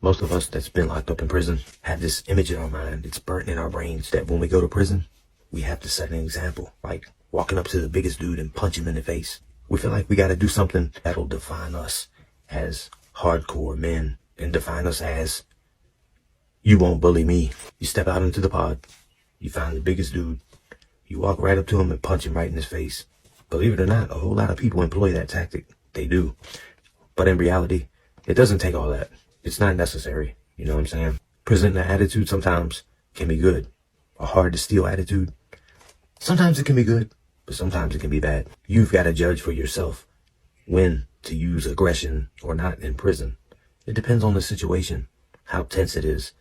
Most of us that's been locked up in prison have this image in our mind. It's burnt in our brains that when we go to prison, we have to set an example, like walking up to the biggest dude and punch him in the face. We feel like we got to do something that'll define us as hardcore men and define us as, you won't bully me. You step out into the pod, you find the biggest dude, you walk right up to him and punch him right in his face. Believe it or not, a whole lot of people employ that tactic. They do. But in reality, it doesn't take all that. It's not necessary. You know what I'm saying? Presenting an attitude sometimes can be good. A hard to steal attitude, sometimes it can be good, but sometimes it can be bad. You've got to judge for yourself when to use aggression or not in prison. It depends on the situation, how tense it is.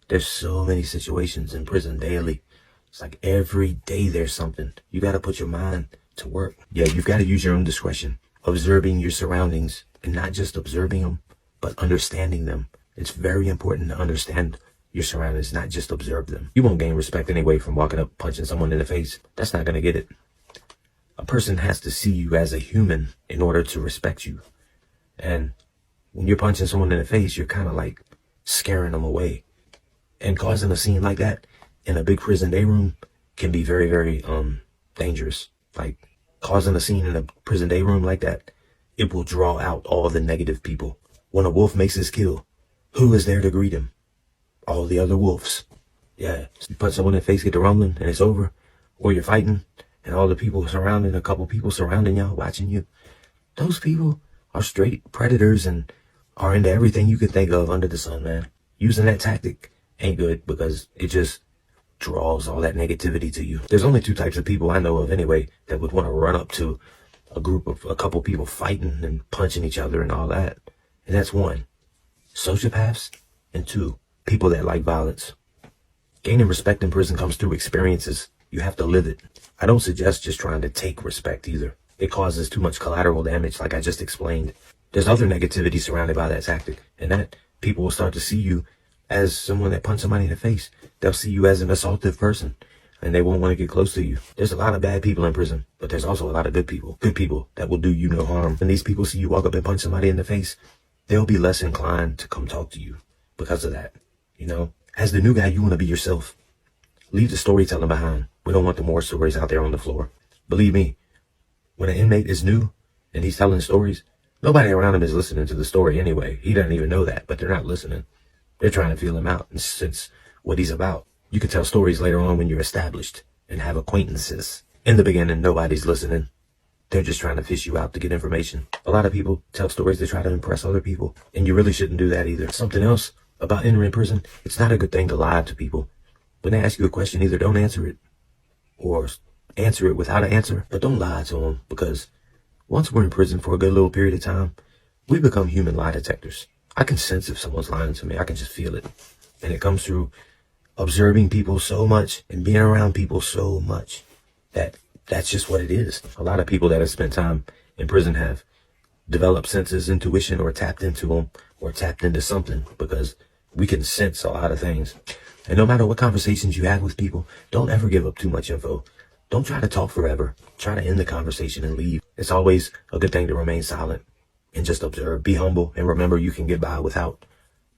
There's so many situations in prison daily. It's like every day there's something. You got to put your mind to work. Yeah, you've got to use your own discretion, observing your surroundings, and not just observing them, but understanding them. It's very important to understand your surroundings, not just observe them. You won't gain respect anyway from walking up punching someone in the face. That's not going to get it. A person has to see you as a human in order to respect you. And when you're punching someone in the face, you're kind of like scaring them away. And causing a scene like that in a big prison day room can be very, very dangerous. Like causing a scene in a prison day room like that, it will draw out all the negative people. When a wolf makes his kill, who is there to greet him? All the other wolves. Yeah, you punch someone in the face, get the rumbling, and it's over. Or you're fighting, and all the people surrounding, a couple people surrounding y'all, watching you. Those people are straight predators and are into everything you can think of under the sun, man. Using that tactic ain't good because it just draws all that negativity to you. There's only two types of people I know of anyway that would want to run up to a couple people fighting and punching each other and all that. And that's one, sociopaths, and two, people that like violence. Gaining respect in prison comes through experiences. You have to live it. I don't suggest just trying to take respect either. It causes too much collateral damage, like I just explained. There's other negativity surrounded by that tactic, and that people will start to see you as someone that punched somebody in the face. They'll see you as an assaultive person, and they won't want to get close to you. There's a lot of bad people in prison, but there's also a lot of good people that will do you no harm. When these people see you walk up and punch somebody in the face, they'll be less inclined to come talk to you because of that. You know, as the new guy, you want to be yourself. Leave the storytelling behind. We don't want the more stories out there on the floor. Believe me, when an inmate is new and he's telling stories, nobody around him is listening to the story anyway. He doesn't even know that, but they're not listening. They're trying to feel him out and sense what he's about. You can tell stories later on when you're established and have acquaintances. In the beginning, nobody's listening. They're just trying to fish you out to get information. A lot of people tell stories to try to impress other people, and you really shouldn't do that either. Something else about entering prison, it's not a good thing to lie to people. When they ask you a question, either don't answer it or answer it without an answer, but don't lie to them, because once we're in prison for a good little period of time, we become human lie detectors. I can sense if someone's lying to me. I can just feel it. And it comes through observing people so much and being around people so much that that's just what it is. A lot of people that have spent time in prison have developed senses, intuition, or tapped into them, or tapped into something, because we can sense a lot of things. And no matter what conversations you have with people, don't ever give up too much info. Don't try to talk forever. Try to end the conversation and leave. It's always a good thing to remain silent and just observe. Be humble, and remember you can get by without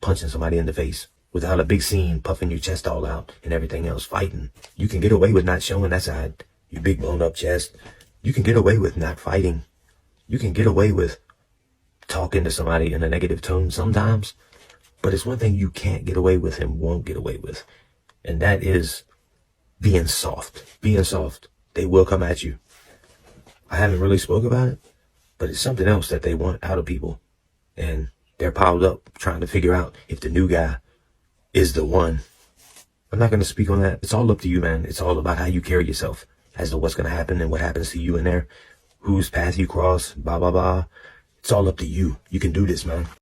punching somebody in the face, without a big scene, puffing your chest all out and everything else, fighting. You can get away with not showing that side, your big blown up chest. You can get away with not fighting. You can get away with talking to somebody in a negative tone sometimes. But it's one thing you can't get away with and won't get away with. And that is being soft. Being soft. They will come at you. I haven't really spoke about it, but it's something else that they want out of people. And they're piled up trying to figure out if the new guy is the one. I'm not going to speak on that. It's all up to you, man. It's all about how you carry yourself as to what's going to happen and what happens to you in there, whose path you cross, blah, blah, blah. It's all up to you. You can do this, man.